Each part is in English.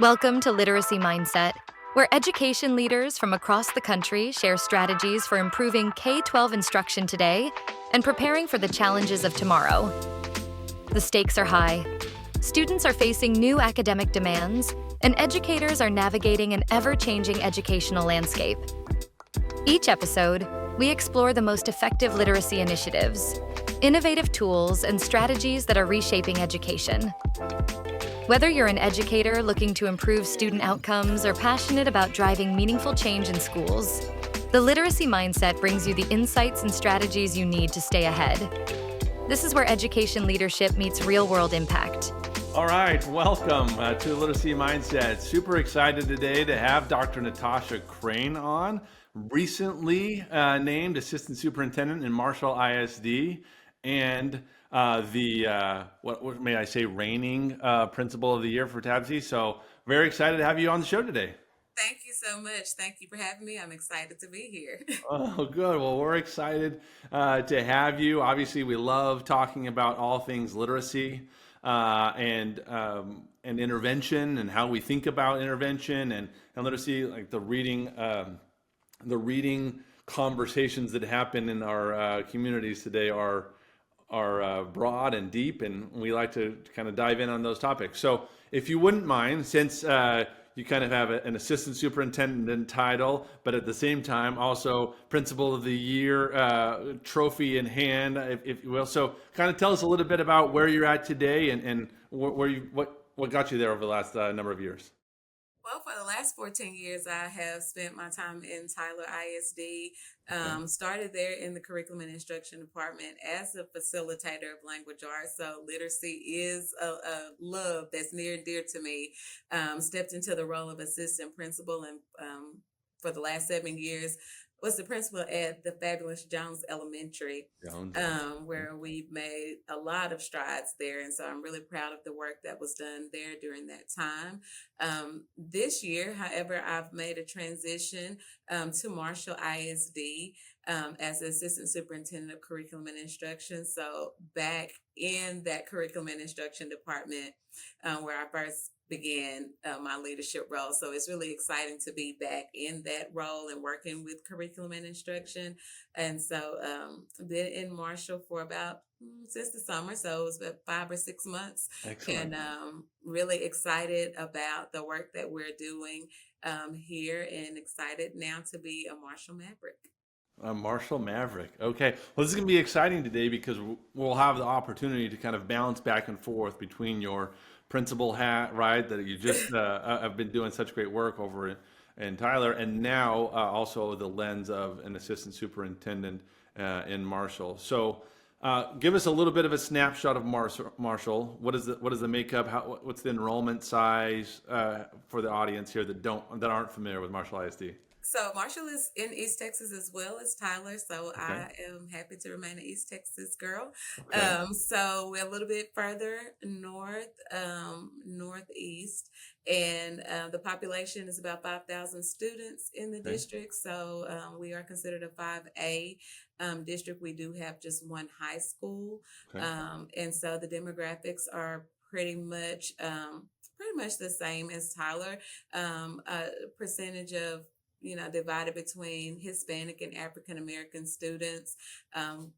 Welcome to Literacy Mindset, where education leaders from across the country share strategies for improving K-12 instruction today and preparing for the challenges of tomorrow. The stakes are high. Students are facing new academic demands, and educators are navigating an ever-changing educational landscape. Each episode, we explore the most effective literacy initiatives, innovative tools, and strategies that are reshaping education. Whether you're an educator looking to improve student outcomes or passionate about driving meaningful change in schools, the Literacy Mindset brings you the insights and strategies you need to stay ahead. This is where education leadership meets real-world impact. All right, welcome to the Literacy Mindset. Super excited today to have Dr. Natasha Crain on, recently named Assistant Superintendent in Marshall ISD and what may I say, reigning Principal of the Year for TABSI. So very excited to have you on the show today. Thank you so much. Thank you for having me. I'm excited to be here. Oh, good. Well, we're excited to have you. Obviously, we love talking about all things literacy and intervention and how we think about intervention and literacy, like the reading conversations that happen in our communities today are broad and deep, and we like to kind of dive in on those topics. So if you wouldn't mind, since you kind of have an assistant superintendent title, but at the same time also Principal of the Year trophy in hand, if you will. So kind of tell us a little bit about where you're at today and what got you there over the last number of years. Well, for the last 14 years, I have spent my time in Tyler ISD. Started there in the Curriculum and Instruction Department as a facilitator of language arts. So literacy is a love that's near and dear to me. Stepped into the role of assistant principal, and for the last 7 years, was the principal at the fabulous Jones Elementary, where we've made a lot of strides there. And so I'm really proud of the work that was done there during that time. This year, however, I've made a transition to Marshall ISD as Assistant Superintendent of Curriculum and Instruction. So back in that Curriculum and Instruction Department where I first began my leadership role. So it's really exciting to be back in that role and working with curriculum and instruction. And so been in Marshall for about since the summer. So it was about 5 or 6 months. Excellent. And really excited about the work that we're doing here, and excited now to be a Marshall Maverick. Marshall Maverick. Okay. Well, this is going to be exciting today because we'll have the opportunity to kind of bounce back and forth between your principal hat, right, that you just have been doing such great work over in Tyler, and now also the lens of an assistant superintendent in Marshall. So give us a little bit of a snapshot of Marshall. What is the makeup? What's the enrollment size for the audience here that aren't familiar with Marshall ISD? So Marshall is in East Texas as well as Tyler. So Okay. I am happy to remain an East Texas girl. Okay. So we're a little bit further north, northeast, and the population is about 5,000 students in the Okay. district. So we are considered a 5A district. We do have just one high school. Okay. And so the demographics are pretty much the same as Tyler. A percentage of divided between Hispanic and African American students.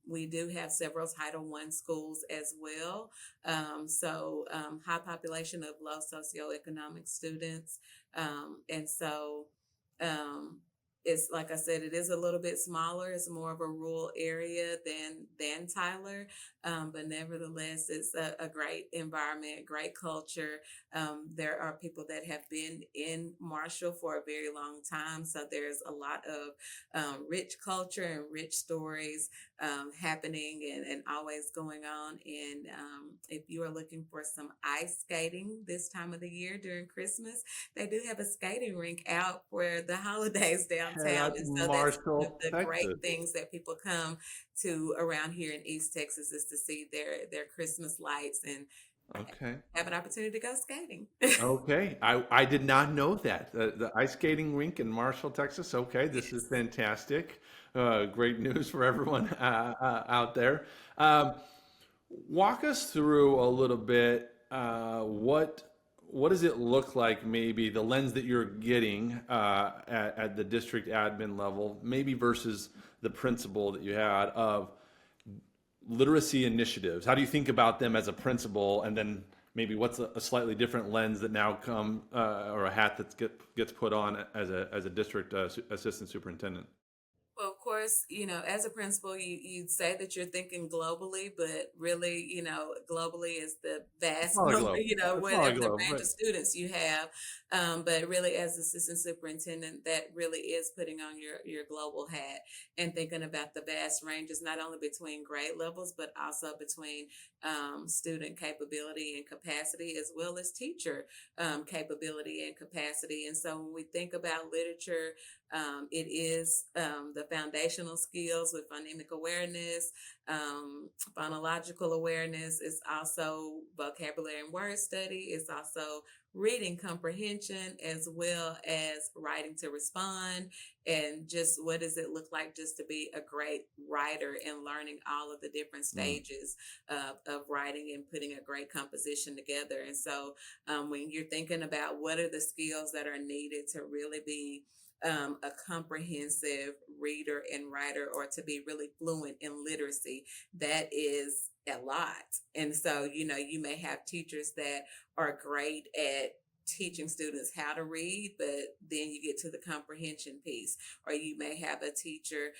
We do have several Title I schools as well. So high population of low socioeconomic students. And so it's like I said, it is a little bit smaller. It's more of a rural area than Tyler, but nevertheless, it's a great environment, great culture. There are people that have been in Marshall for a very long time, so there's a lot of rich culture and rich stories happening and always going on. And if you are looking for some ice skating this time of the year during Christmas, they do have a skating rink out for the holidays downtown. And so that's one of Marshall, the great Texas. things that people come to around here in East Texas, is to see their Christmas lights and Okay. have an opportunity to go skating. Okay. I did not know that. The ice skating rink in Marshall, Texas. Okay. This is Yes. fantastic. Great news for everyone out there. Walk us through a little bit what what does it look like, maybe the lens that you're getting at the district admin level, maybe versus the principal that you had, of literacy initiatives? How do you think about them as a principal, and then maybe what's a slightly different lens that now or a hat that gets put on as a district assistant superintendent? Well, of course, as a principal, you'd say that you're thinking globally, but really, globally is the It's vast not a number, globe. It's not a whatever the globe, range right? of students you have. But really, as assistant superintendent, that really is putting on your global hat and thinking about the vast ranges, not only between grade levels, but also between student capability and capacity, as well as teacher capability and capacity. And so when we think about literature, it is the foundational skills with phonemic awareness, phonological awareness. It's also vocabulary and word study. It's also reading comprehension, as well as writing to respond, and just what does it look like just to be a great writer, and learning all of the different Mm, stages of writing and putting a great composition together. And so when you're thinking about what are the skills that are needed to really be a comprehensive reader and writer, or to be really fluent in literacy, that is a lot. And so, you may have teachers that are great at teaching students how to read, but then you get to the comprehension piece. Or you may have a teacher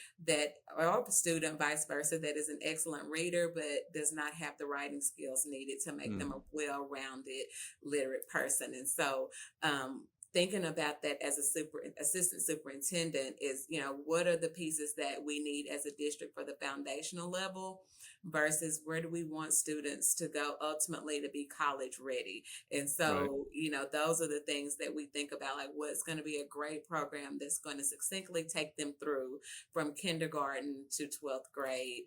or a student, vice versa, that is an excellent reader, but does not have the writing skills needed to make them mm, a well-rounded, literate person. And so, thinking about that as a assistant superintendent is, what are the pieces that we need as a district for the foundational level, versus where do we want students to go ultimately to be college ready. And right. so, those are the things that we think about, like what's going to be a great program that's going to succinctly take them through from kindergarten to 12th grade,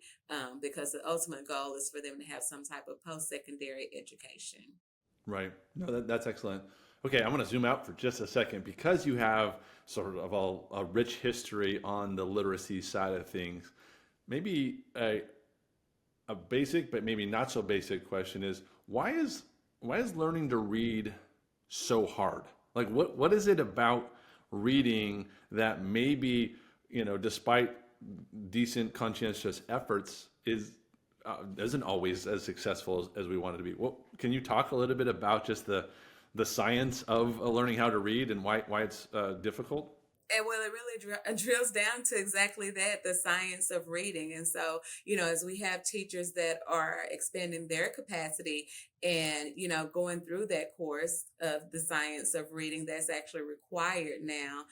because the ultimate goal is for them to have some type of post-secondary education. Right. No, that's excellent. Okay, I'm going to zoom out for just a second, because you have sort of a rich history on the literacy side of things. Maybe a basic, but maybe not so basic question is, why is learning to read so hard? Like, what is it about reading that maybe, despite decent conscientious efforts, isn't always as successful as we want it to be? Well, can you talk a little bit about just the science of learning how to read, and why it's difficult? And well, it really drills down to exactly that, the science of reading. And so, as we have teachers that are expanding their capacity and, going through that course of the science of reading that's actually required now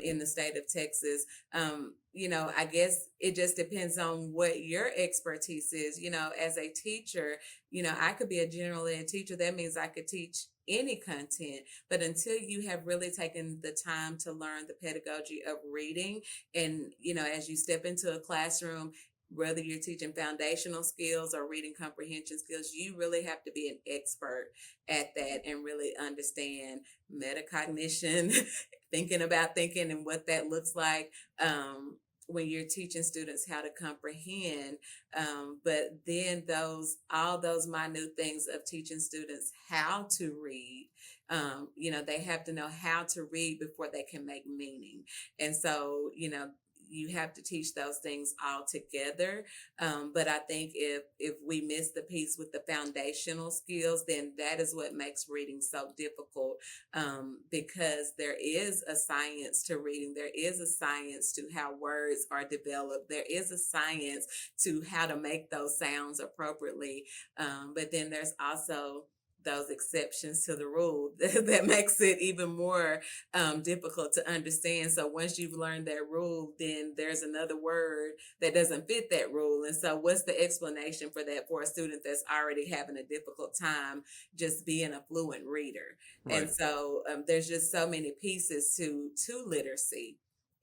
in the state of Texas, I guess it just depends on what your expertise is. As a teacher, I could be a general ed teacher. That means I could teach any content, but until you have really taken the time to learn the pedagogy of reading, and as you step into a classroom, whether you're teaching foundational skills or reading comprehension skills, you really have to be an expert at that and really understand metacognition, thinking about thinking and what that looks like. When you're teaching students how to comprehend, but then all those minute things of teaching students how to read, they have to know how to read before they can make meaning. And so, you have to teach those things all together. But I think if we miss the piece with the foundational skills, then that is what makes reading so difficult, because there is a science to reading. There is a science to how words are developed. There is a science to how to make those sounds appropriately. But then there's also those exceptions to the rule that makes it even more difficult to understand. So once you've learned that rule, then there's another word that doesn't fit that rule. And so what's the explanation for that for a student that's already having a difficult time just being a fluent reader? Right. And so there's just so many pieces to literacy.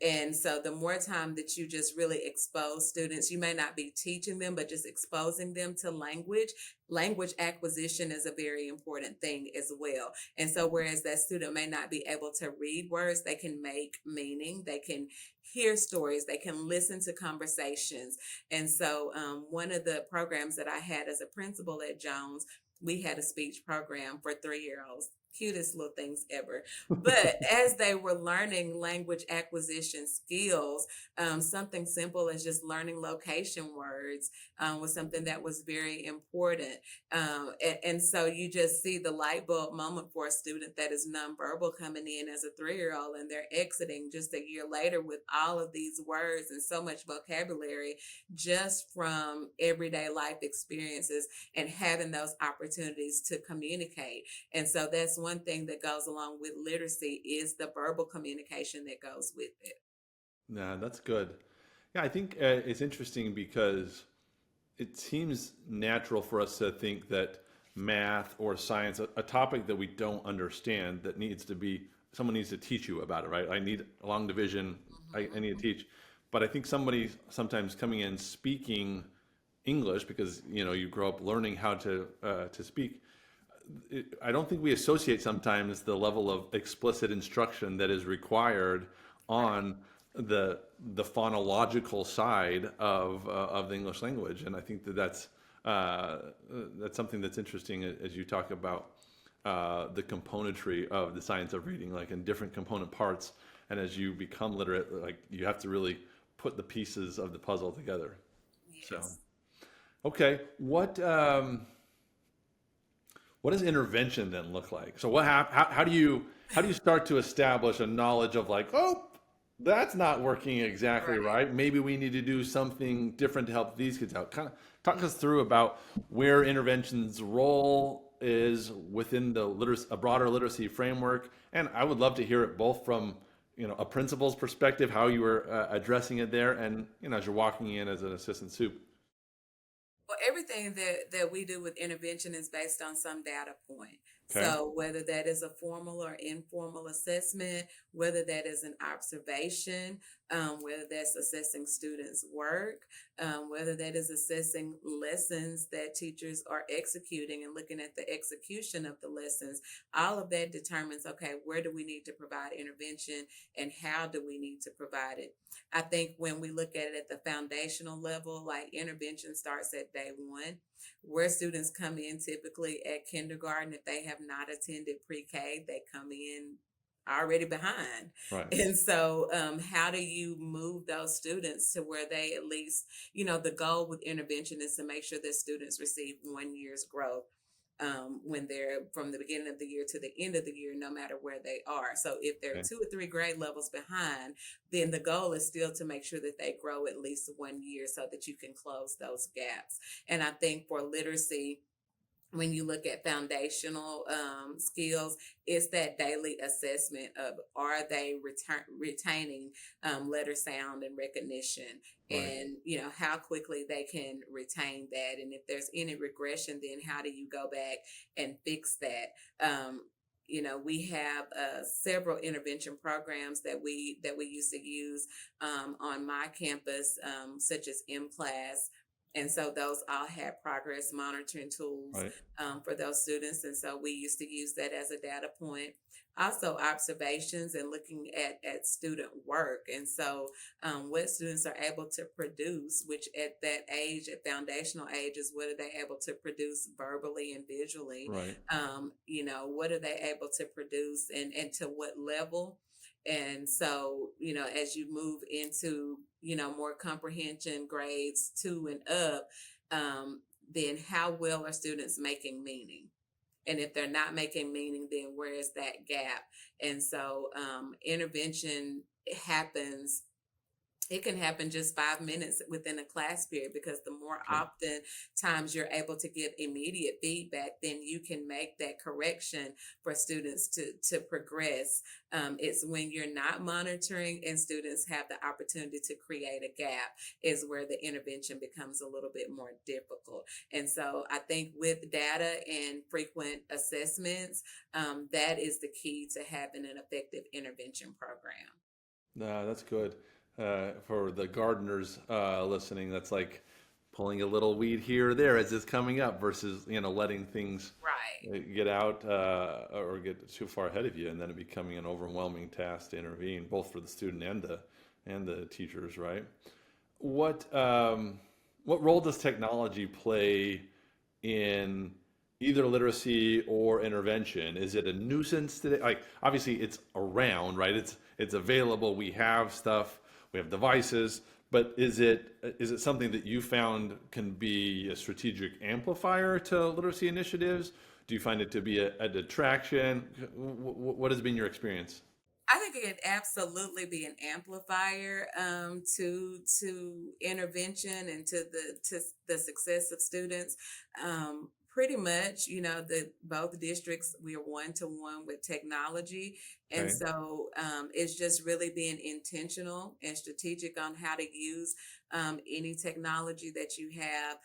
And so the more time that you just really expose students, you may not be teaching them, but just exposing them to language acquisition is a very important thing as well. And so whereas that student may not be able to read words, they can make meaning, they can hear stories, they can listen to conversations. And so one of the programs that I had as a principal at Jones, we had a speech program for 3-year-olds. cutest little things ever. But as they were learning language acquisition skills, something simple as just learning location words was something that was very important. And so you just see the light bulb moment for a student that is nonverbal coming in as a 3-year-old, and they're exiting just a year later with all of these words and so much vocabulary just from everyday life experiences and having those opportunities to communicate. And so that's one thing that goes along with literacy is the verbal communication that goes with it. Yeah, that's good. Yeah, I think it's interesting because it seems natural for us to think that math or science, a topic that we don't understand, that needs to be, someone needs to teach you about it, right? I need a long division, I need to teach. But I think somebody sometimes coming in speaking English because you grow up learning how to speak. I don't think we associate sometimes the level of explicit instruction that is required on the phonological side of the English language, and I think that's something that's interesting as you talk about the componentry of the science of reading, like in different component parts, and as you become literate, like you have to really put the pieces of the puzzle together. Yes. So, okay, what does intervention then look like? So how do you start to establish a knowledge of like, oh, that's not working exactly right. Maybe we need to do something different to help these kids out. Kind of talk us through about where intervention's role is within a broader literacy framework. And I would love to hear it both from a principal's perspective, how you were addressing it there, and as you're walking in as an assistant sup. Well, everything that we do with intervention is based on some data point. Okay. So whether that is a formal or informal assessment, whether that is an observation, whether that's assessing students' work, whether that is assessing lessons that teachers are executing and looking at the execution of the lessons, all of that determines, okay, where do we need to provide intervention and how do we need to provide it? I think when we look at it at the foundational level, like intervention starts at day one, where students come in typically at kindergarten. If they have not attended pre-K, they come in already behind. Right. And so how do you move those students to where they at least, the goal with intervention is to make sure that students receive 1 year's growth. When they're from the beginning of the year to the end of the year, no matter where they are. So if they're Okay. 2 or 3 grade levels behind, then the goal is still to make sure that they grow at least 1 year so that you can close those gaps. And I think for literacy, when you look at foundational skills, it's that daily assessment of are they retaining letter sound and recognition, Right. and how quickly they can retain that, and if there's any regression, then how do you go back and fix that? We have several intervention programs that we used to use on my campus, such as M-Class. And so those all had progress monitoring tools Right. for those students. And so we used to use that as a data point. Also observations and looking at student work. And so what students are able to produce, which at that age, at foundational age, is what are they able to produce verbally and visually? Right. What are they able to produce and to what level? And so, as you move into, more comprehension grades 2 and up, then how well are students making meaning? And if they're not making meaning, then where is that gap? And so intervention happens. It can happen just 5 minutes within a class period, because the more Okay. often times you're able to give immediate feedback, then you can make that correction for students to progress. It's when you're not monitoring and students have the opportunity to create a gap is where the intervention becomes a little bit more difficult. And so I think with data and frequent assessments, that is the key to having an effective intervention program. No, that's good. For the gardeners listening, that's like pulling a little weed here or there as it's coming up versus letting things Right. get out or get too far ahead of you, and then it becoming an overwhelming task to intervene, both for the student and the teachers. Right. What role does technology play in either literacy or intervention? Is it a nuisance today? Like, obviously it's around, right? It's available. We have stuff, we have devices, but is it something that you found can be a strategic amplifier to literacy initiatives? Do you find it to be a detraction? What has been your experience? I think it could absolutely be an amplifier to intervention and to the success of students. Pretty much, the both districts we are one to one with technology, and Okay. so it's just really being intentional and strategic on how to use any technology that you have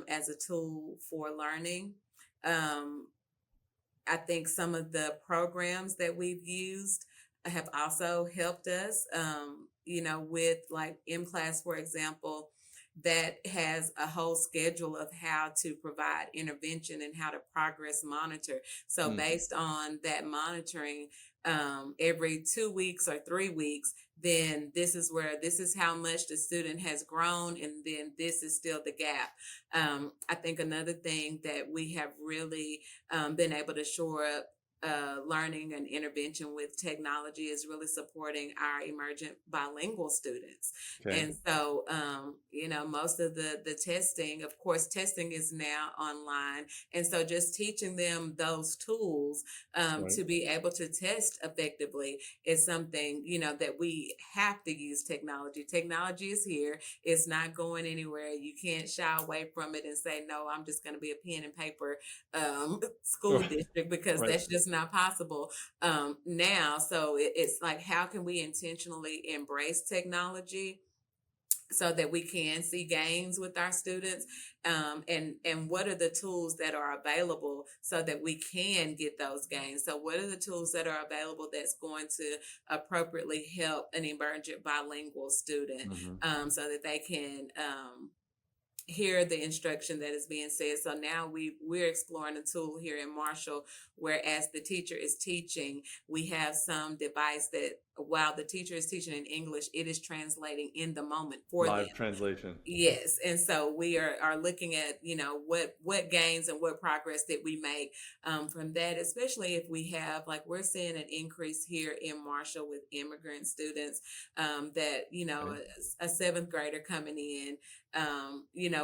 as a tool for learning. Um, I think some of the programs that we've used have also helped us, with like M Class, for example, that has a whole schedule of how to provide intervention and how to progress monitor. So, Hmm. based on that monitoring, every 2 weeks or 3 weeks, then this is how much the student has grown, and then this is still the gap. I think another thing that we have really been able to shore up learning and intervention with technology is really supporting our emergent bilingual students. Okay. And so, most of the testing, of course, testing is now online. And so just teaching them those tools Right. to be able to test effectively is something, that we have to use technology. Technology is here. It's not going anywhere. You can't shy away from it and say, no, I'm just going to be a pen and paper school district, because Right. that's just not possible now. So it's like, how can we intentionally embrace technology so that we can see gains with our students, and what are the tools that are available so that we can get those gains? So what are the tools that are available that's going to appropriately help an emergent bilingual student, Hmm. so that they can hear the instruction that is being said. So now we're exploring a tool here in Marshall, where as the teacher is teaching, we have some device that while the teacher is teaching in English, it is translating in the moment for them. Live translation. Yes, and so we are looking at, what gains and what progress did we make from that, especially if we have, like, we're seeing an increase here in Marshall with immigrant students, that, Okay. a seventh grader coming in,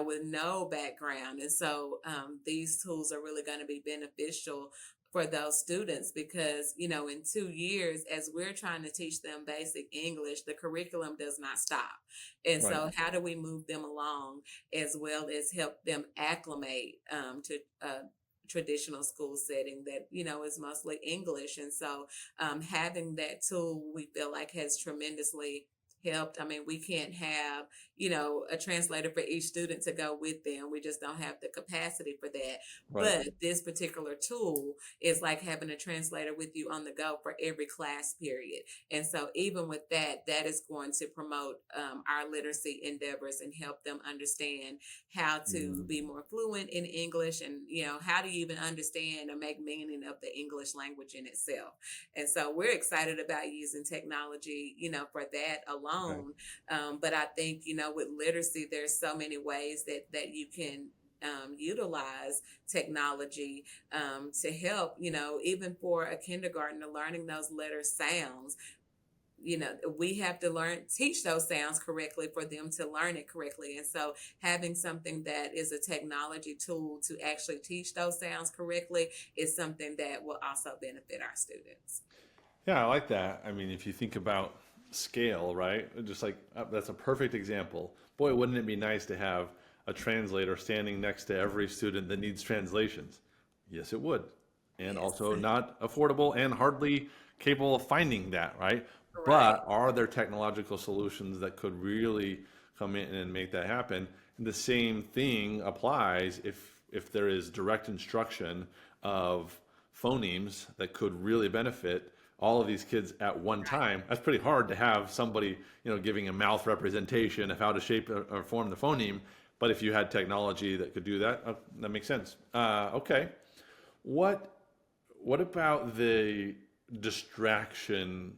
with no background. And so these tools are really going to be beneficial for those students, because in 2 years, as we're trying to teach them basic English, the curriculum does not stop. And Right. so how do we move them along, as well as help them acclimate to traditional school setting that is mostly English? And so having that tool, we feel like, has tremendously helped. I mean, we can't have a translator for each student to go with them. We just don't have the capacity for that. Right. But this particular tool is like having a translator with you on the go for every class period. And so even with that, that is going to promote our literacy endeavors and help them understand how to Mm. be more fluent in English, and how do you even understand or make meaning of the English language in itself. And so we're excited about using technology, for that Okay. alone. But I think, with literacy, there's so many ways that you can utilize technology to help, even for a kindergartner learning those letter sounds. We have to teach those sounds correctly for them to learn it correctly. And so having something that is a technology tool to actually teach those sounds correctly is something that will also benefit our students. Yeah, I like that. I mean, if you think about scale, right? Just like that's a perfect example. Boy, wouldn't it be nice to have a translator standing next to every student that needs translations? Yes, it would. And Yes. also not affordable and hardly capable of finding that, right? Right. But are there technological solutions that could really come in and make that happen? And the same thing applies if there is direct instruction of phonemes that could really benefit all of these kids at one Right. time. That's pretty hard to have somebody, giving a mouth representation of how to shape or form the phoneme. But if you had technology that could do that, that makes sense. Okay. What what about the distraction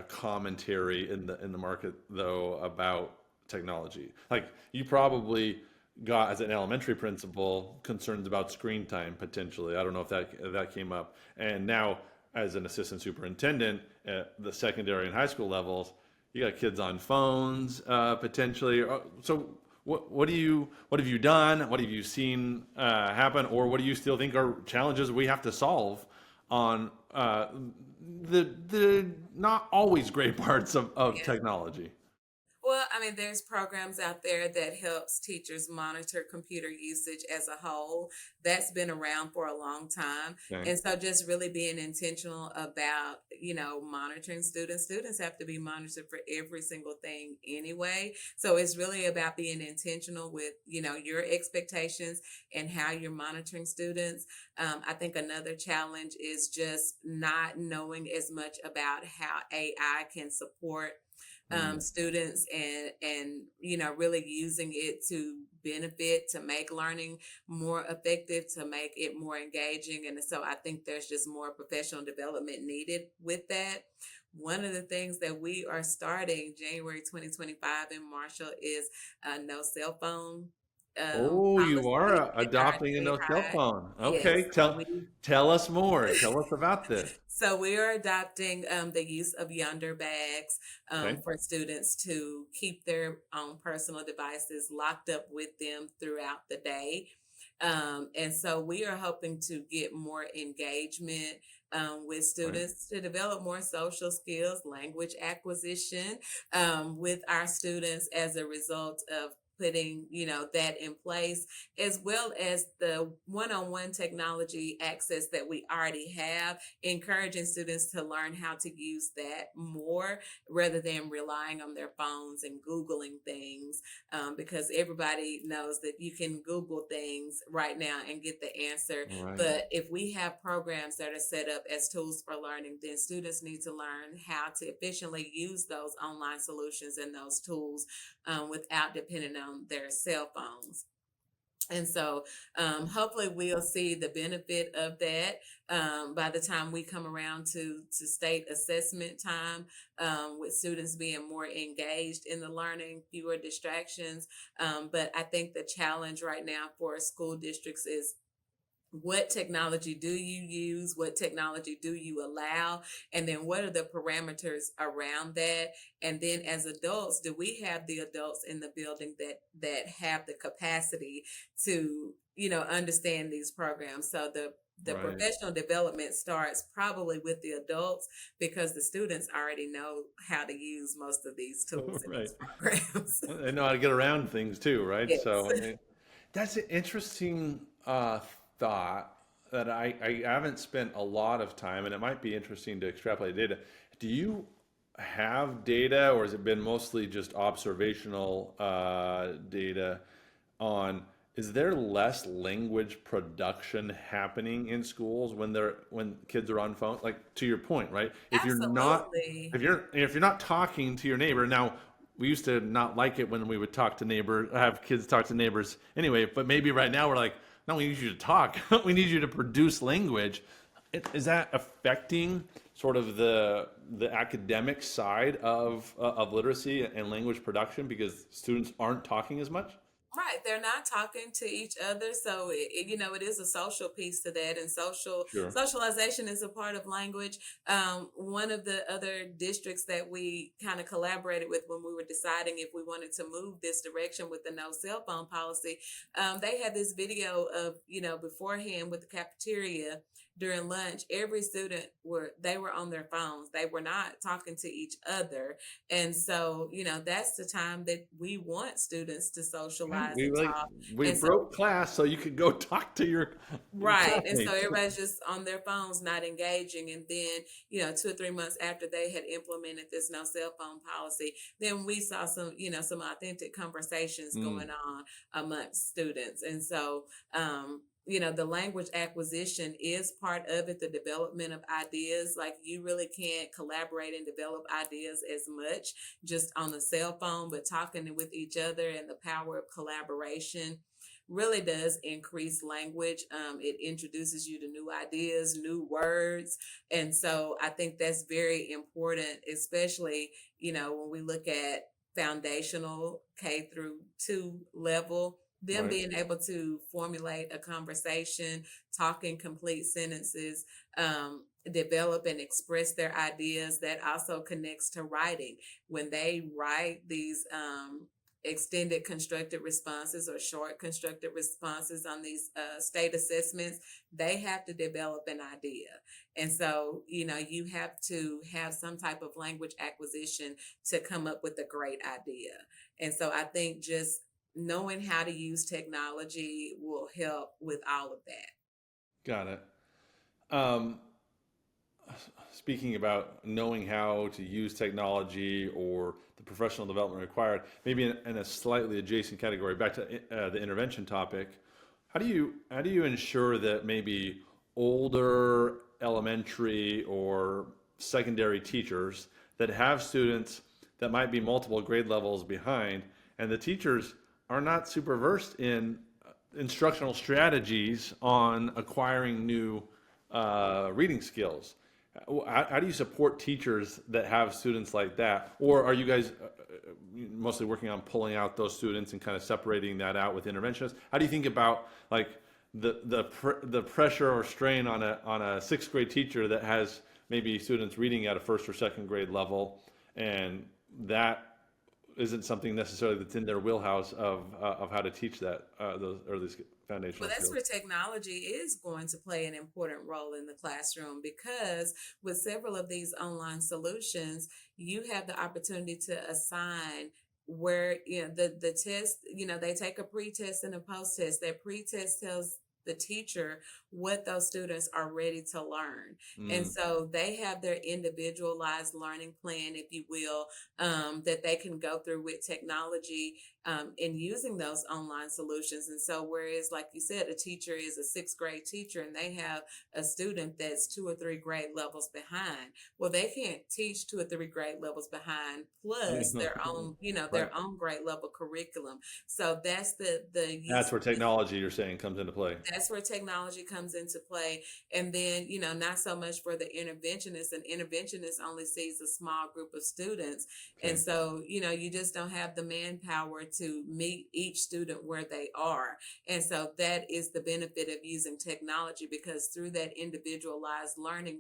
commentary in the market though about technology? Like you probably got, as an elementary principal, concerns about screen time potentially. I don't know if that came up. And now, as an assistant superintendent at the secondary and high school levels, you got kids on phones potentially. So, what have you done? What have you seen happen, or what do you still think are challenges we have to solve on the not always great parts of Yeah. technology? Well, I mean, there's programs out there that helps teachers monitor computer usage as a whole. That's been around for a long time. Okay. And so just really being intentional about, monitoring students. Students have to be monitored for every single thing anyway. So it's really about being intentional with, your expectations and how you're monitoring students. I think another challenge is just not knowing as much about how AI can support Mm, students and really using it to benefit, to make learning more effective, to make it more engaging. And so I think there's just more professional development needed with that. One of the things that we are starting January 2025 in Marshall is a no cell phone oh, you are policy in our adopting a no cell Jai. phone. Yes, Okay, so we tell us more. Tell us about this. so we are adopting the use of yonder bags Okay. for students to keep their own personal devices locked up with them throughout the day. And so we are hoping to get more engagement with Right. students to develop more social skills, language acquisition with our students as a result of putting that in place, as well as the one-on-one technology access that we already have, encouraging students to learn how to use that more rather than relying on their phones and Googling things, because everybody knows that you can Google things right now and get the answer. Right. But if we have programs that are set up as tools for learning, then students need to learn how to efficiently use those online solutions and those tools without depending on their cell phones. And so hopefully we'll see the benefit of that by the time we come around to state assessment time, with students being more engaged in the learning, fewer distractions. But I think the challenge right now for school districts is, what technology do you use? What technology do you allow? And then what are the parameters around that? And then as adults, do we have the adults in the building that have the capacity to, understand these programs? So the Right. professional development starts probably with the adults, because the students already know how to use most of these tools in Right. these programs. They know how to get around things too, right? Yes. So that's an interesting thought that I haven't spent a lot of time, and it might be interesting to extrapolate data. Do you have data, or has it been mostly just observational data on, is there less language production happening in schools when kids are on phones? Like, to your point, right? Absolutely. If you're not talking to your neighbor now, we used to not like it when we would talk to neighbors, have kids talk to neighbors anyway, but maybe right now we're like, no, we need you to talk. We need you to produce language. Is that affecting sort of the academic side of literacy and language production because students aren't talking as much? Right, they're not talking to each other, so it is a social piece to that, and Sure. socialization is a part of language. One of the other districts that we kind of collaborated with when we were deciding if we wanted to move this direction with the no cell phone policy, they had this video of beforehand with the cafeteria during lunch. Every student were on their phones. They were not talking to each other, and so, that's the time that we want students to Right. socialize and talk. We And so, broke class so you could go talk to your right. And so classmates. everybody's just on their phones, not engaging. And then, 2 or 3 months after they had implemented this no cell phone policy, then we saw some authentic conversations Mm, going on amongst students. And so, the language acquisition is part of it, the development of ideas. Like, you really can't collaborate and develop ideas as much just on the cell phone, but talking with each other, and the power of collaboration really does increase language. It introduces you to new ideas, new words. And so I think that's very important, especially, when we look at foundational K through 2 level. them Right. being able to formulate a conversation, talk in complete sentences, develop and express their ideas. That also connects to writing. When they write these extended constructed responses or short constructed responses on these state assessments, they have to develop an idea. And so, you have to have some type of language acquisition to come up with a great idea. And so I think just knowing how to use technology will help with all of that. Got it. Um, Speaking about knowing how to use technology or the professional development required, maybe in a slightly adjacent category, back to the intervention topic, how do you ensure that maybe older elementary or secondary teachers that have students that might be multiple grade levels behind, and the teachers are not super versed in instructional strategies on acquiring new reading skills? How do you support teachers that have students like that? Or are you guys mostly working on pulling out those students and kind of separating that out with interventionists? How do you think about like the pressure or strain on a sixth grade teacher that has maybe students reading at a first or second grade level, and that isn't something necessarily that's in their wheelhouse of how to teach that those early Well, foundational that's skills? where technology is going to play an important role in the classroom, because with several of these online solutions, you have the opportunity to assign where, the test, they take a pre-test and a post-test. That pre-test tells the teacher what those students are ready to learn. And Mm, so they have their individualized learning plan, if you will, that they can go through with technology in using those online solutions. And so, whereas, like you said, a teacher is a sixth grade teacher and they have a student that's 2 or 3 grade levels behind, well, they can't teach 2 or 3 grade levels behind plus their own, right. their own grade level curriculum. So that's the That's use. where technology, you're saying, comes into play. That's where technology comes into play. And then, not so much for the interventionist. An interventionist only sees a small group of students. And Okay. so, you just don't have the manpower to meet each student where they are. And so that is the benefit of using technology, because through that individualized learning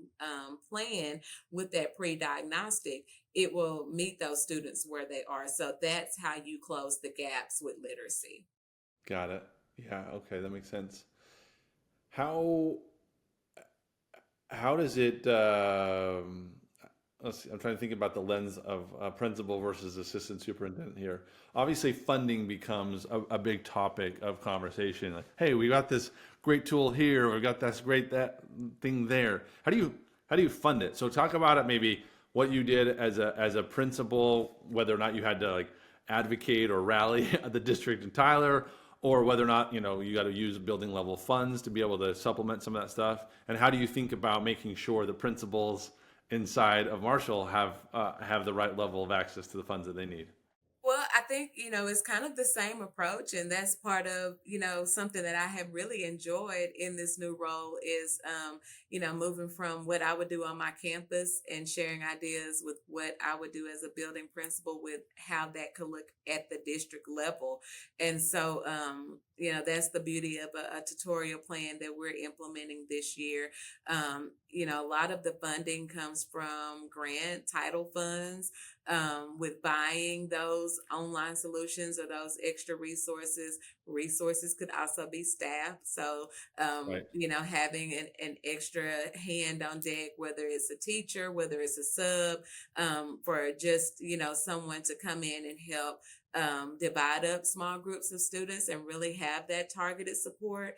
plan with that pre-diagnostic, it will meet those students where they are. So that's how you close the gaps with literacy. Got it. Yeah, okay, that makes sense. How how does it let's see, I'm trying to think about the lens of principal versus assistant superintendent here. Obviously, funding becomes a big topic of conversation. Like, hey, we got this great tool here, we got this great that thing there. How do you fund it? So talk about it, maybe what you did as a principal, whether or not you had to like advocate or rally the district in Tyler, or whether or not you got to use building level funds to be able to supplement some of that stuff. And how do you think about making sure the principals inside of Marshall have the right level of access to the funds that they need? Well, I think, it's kind of the same approach. And that's part of, something that I have really enjoyed in this new role is, moving from what I would do on my campus and sharing ideas with what I would do as a building principal with how that could look at the district level. And so, that's the beauty of a tutorial plan that we're implementing this year. A lot of the funding comes from grant title funds, with buying those online solutions or those extra resources. Resources could also be staff. So, Right. having an extra hand on deck, whether it's a teacher, whether it's a sub, for just, someone to come in and help divide up small groups of students and really have that targeted support.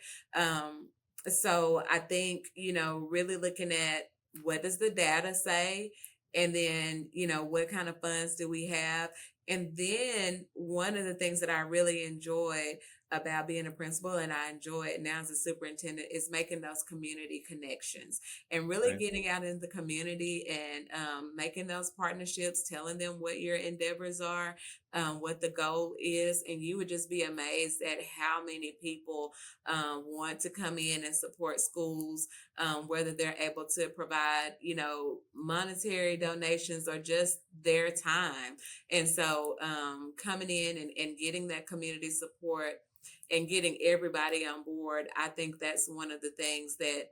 So I think, really looking at what does the data say? And then, what kind of funds do we have? And then one of the things that I really enjoyed about being a principal, and I enjoy it now as a superintendent, is making those community connections and really Okay. getting out in the community and making those partnerships, telling them what your endeavors are, what the goal is. And you would just be amazed at how many people want to come in and support schools, whether they're able to provide, monetary donations or just their time. And so coming in and getting that community support and getting everybody on board. I think that's one of the things that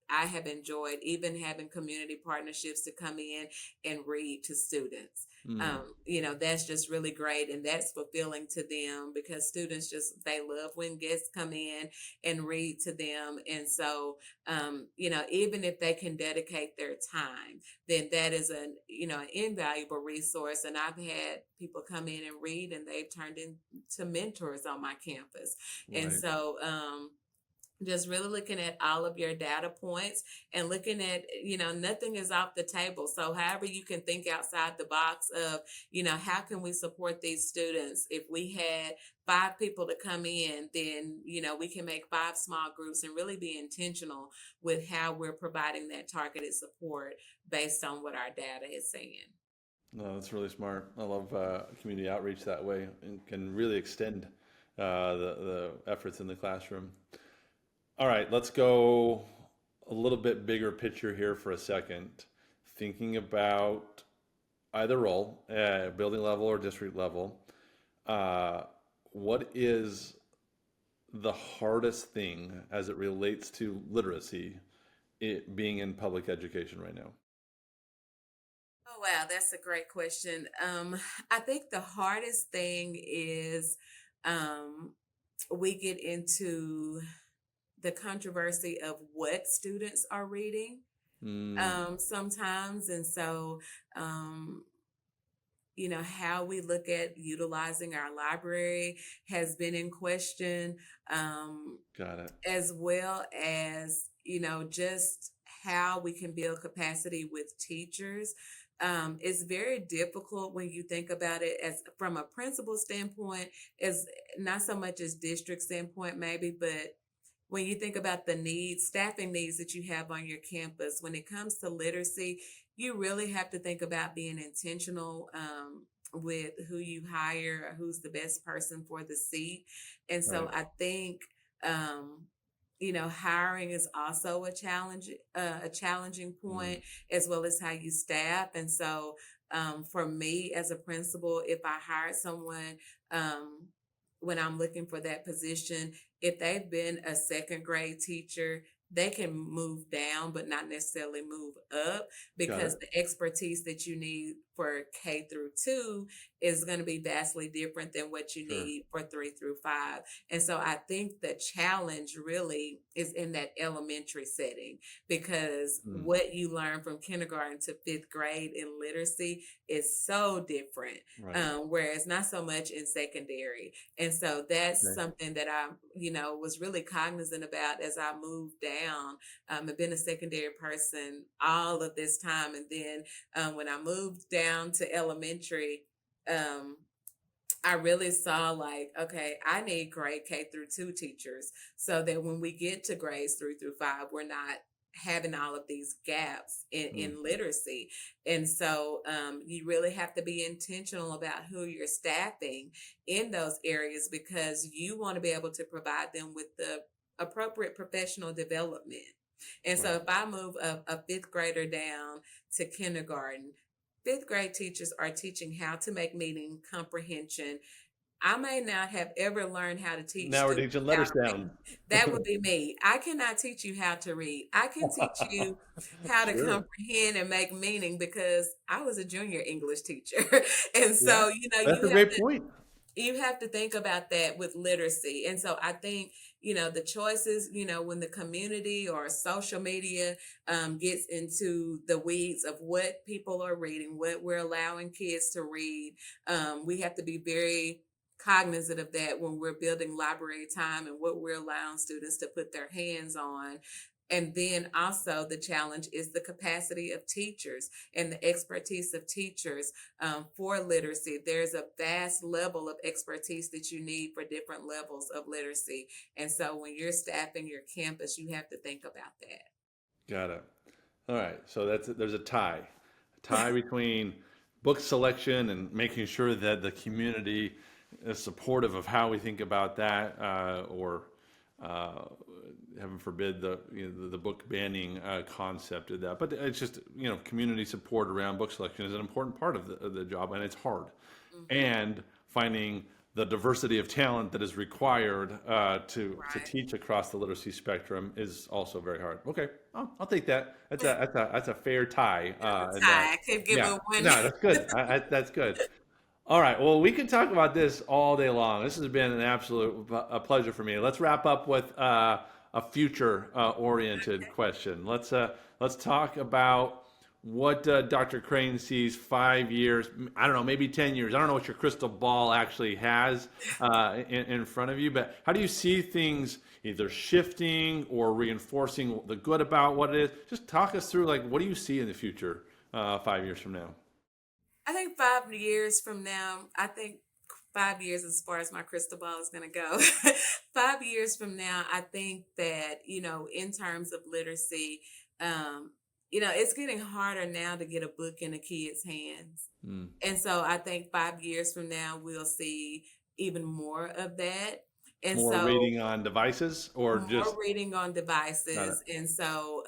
I have enjoyed, even having community partnerships to come in and read to students. Mm, That's just really great, and that's fulfilling to them because students they love when guests come in and read to them. And so, even if they can dedicate their time, then that is an invaluable resource. And I've had people come in and read, and they've turned into mentors on my campus. And right. so, just really looking at all of your data points and looking at, nothing is off the table. So however you can think outside the box of, how can we support these students? If we had 5 people to come in, then, we can make 5 small groups and really be intentional with how we're providing that targeted support based on what our data is saying. No, that's really smart. I love community outreach that way and can really extend the efforts in the classroom. All right, let's go a little bit bigger picture here for a second. Thinking about either role, building level or district level, what is the hardest thing as it relates to literacy, it being in public education right now? Oh, wow, that's a great question. I think the hardest thing is um, we get into the controversy of what students are reading Mm, sometimes. And so, um, how we look at utilizing our library has been in question, got it. as well as, just how we can build capacity with teachers. It's very difficult when you think about it as from a principal standpoint, as not so much as district standpoint, maybe, but when you think about the needs, staffing needs that you have on your campus, when it comes to literacy, you really have to think about being intentional with who you hire, who's the best person for the seat. And so Right. I think, hiring is also a challenging Mm, point, as well as how you staff. And so, for me as a principal, if I hired someone, um, when I'm looking for that position, if they've been a second grade teacher, they can move down, but not necessarily move up, got because it. the expertise that you need for K through 2 is going to be vastly different than what you Sure. need for 3 through 5. And so I think the challenge really is in that elementary setting, because Mm, what you learn from kindergarten to 5th grade in literacy is so different, right. whereas not so much in secondary. And so that's Okay. something that I, was really cognizant about as I moved down. I've been a secondary person all of this time. And then when I moved down to elementary, um, I really saw like, okay, I need grade K through 2 teachers so that when we get to grades 3 through 5, we're not having all of these gaps Mm, in literacy. And so you really have to be intentional about who you're staffing in those areas, because you want to be able to provide them with the appropriate professional development. And so right. if I move a 5th grader down to kindergarten, 5th grade teachers are teaching how to make meaning comprehension. I may not have ever learned how to teach Now we're students teaching how letter to read. sound. That would be me. I cannot teach you how to read. I can teach you how to Sure. comprehend and make meaning, because I was a junior English teacher. And Yeah, so, that's a great point. you have to think about that with literacy. And so I think, the choices, when the community or social media gets into the weeds of what people are reading, what we're allowing kids to read, we have to be very cognizant of that when we're building library time and what we're allowing students to put their hands on. And then also the challenge is the capacity of teachers and the expertise of teachers for literacy. There's a vast level of expertise that you need for different levels of literacy. And so when you're staffing your campus, you have to think about Got it. All right. So there's a tie between book selection and making sure that the community is supportive of how we think about that, or uh, heaven forbid the book banning concept of that. But it's just community support around book selection is an important part of the job, and it's hard. that. And finding the diversity of talent that is required to Right. teach across the literacy spectrum is also very hard. Okay, I'll take that. That's a fair tie. Tie. And I could give yeah, it one. no, that's good. That's good. All right. Well, we could talk about this all day long. This has been an absolute pleasure for me. Let's wrap up with a future oriented question. Let's talk about what Dr. Crain sees 5 years, I don't know, maybe 10 years. I don't know what your crystal ball actually has in front of you, but how do you see things either shifting or reinforcing the good about what it is? Just talk us through, like, what do you see in the future 5 years from now? I think 5 years from now, I think 5 years as far as my crystal ball is going to go. 5 years from now, I think that, in terms of literacy, it's getting harder now to get a book in a kid's hands. Mm. And so I think 5 years from now, we'll see even more of that. And More so reading on devices or more just reading on got it. devices. And so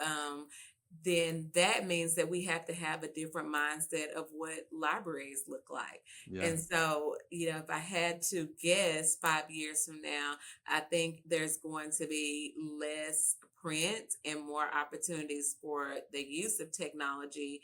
then that means that we have to have a different mindset of what libraries look like. Yeah. And so, if I had to guess 5 years from now, I think there's going to be less print and more opportunities for the use of technology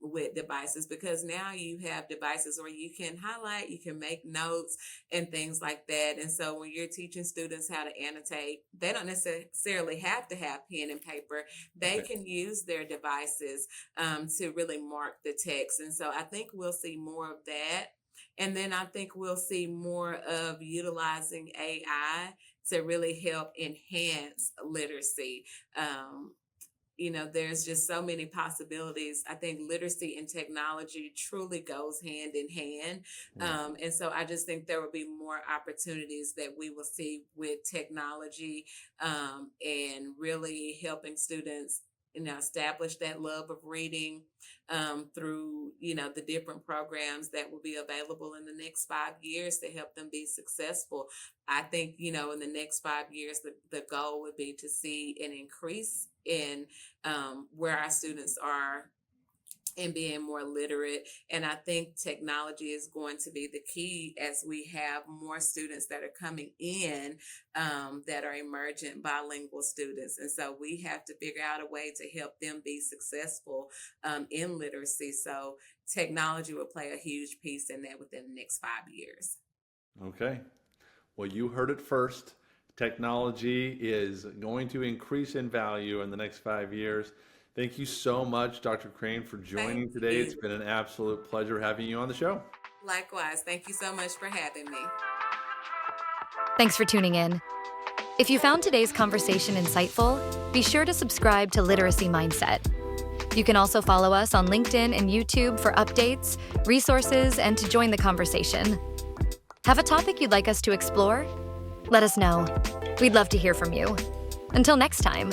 with devices, because now you have devices where you can highlight, you can make notes and things like that. And so when you're teaching students how to annotate, they don't necessarily have to have pen and paper. They Okay. can use their devices to really mark the text. And so I think we'll see more of that. And then I think we'll see more of utilizing AI to really help enhance literacy. There's just so many possibilities. I think literacy and technology truly goes hand in hand. Yeah. And so I just think there will be more opportunities that we will see with technology and really helping students establish that love of reading through, the different programs that will be available in the next 5 years to help them be successful. I think, in the next 5 years, the goal would be to see an increase in where our students are and being more literate. And I think technology is going to be the key as we have more students that are coming in that are emergent bilingual students. And so we have to figure out a way to help them be successful in literacy. So technology will play a huge piece in that within the next 5 years. Okay. Well, you heard it first. Technology is going to increase in value in the next 5 years. Thank you so much, Dr. Crain, for joining Thank today. you. It's been an absolute pleasure having you on the show. Likewise, thank you so much for having me. Thanks for tuning in. If you found today's conversation insightful, be sure to subscribe to Literacy Mindset. You can also follow us on LinkedIn and YouTube for updates, resources, and to join the conversation. Have a topic you'd like us to explore? Let us know. We'd love to hear from you. Until next time.